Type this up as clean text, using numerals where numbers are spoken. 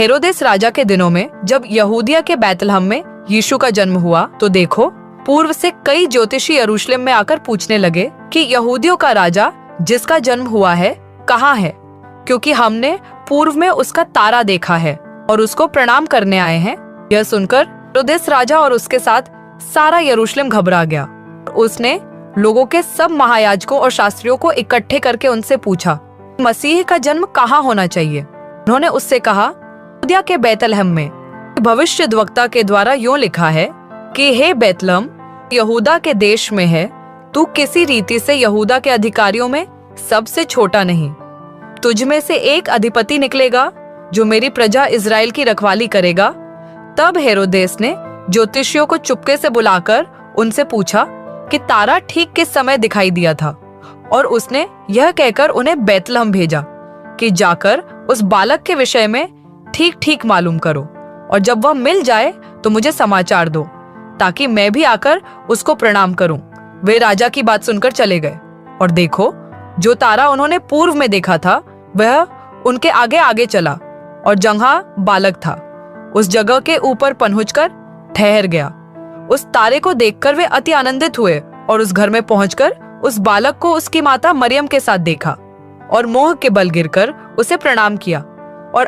हेरोदेस राजा के दिनों में जब यहूदिया के बैतलहम में यीशु का जन्म हुआ तो देखो, पूर्व से कई ज्योतिषी यरूशलेम में आकर पूछने लगे कि यहूदियों का राजा जिसका जन्म हुआ है कहाँ है, क्योंकि हमने पूर्व में उसका तारा देखा है और उसको प्रणाम करने आए हैं। यह सुनकर हेरोदेस राजा और उसके साथ सारा यरूशलेम घबरा गया। उसने लोगों के सब महायाजकों और शास्त्रियों को इकट्ठे करके उनसे पूछा, मसीह का जन्म कहाँ होना चाहिए। उन्होंने उससे कहा, यहूदिया के बैतलहम में। भविष्यद्वक्ता के द्वारा यूं लिखा है कि हे बैतलहम, यहूदा के देश में है, तू किसी रीति से यहूदा के अधिकारियों में सबसे छोटा नहीं। तुझ में से एक अधिपति निकलेगा जो मेरी प्रजा इजराइल की रखवाली करेगा। तब हेरोदेस ने ज्योतिषियों को चुपके से बुलाकर उनसे पूछा कि तारा ठीक किस समय दिखाई दिया था, और उसने यह कहकर उन्हें बैतलहम भेजा कि जाकर उस बालक के विषय में ठीक ठीक मालूम करो, और जब वह मिल जाए तो मुझे समाचार दो, ताकि मैं भी आकर उसको प्रणाम करूं। वे राजा की बात सुनकर चले गए, और देखो, जो तारा उन्होंने पूर्व में देखा था वह उनके आगे आगे चला, और जहाँ बालक था उस जगह के ऊपर पहुंचकर ठहर गया। उस तारे को देखकर वे अति आनंदित हुए और उस घर में पहुंचकर उस बालक को उसकी माता मरियम के साथ देखा और मोह के बल गिरकर उसे प्रणाम किया और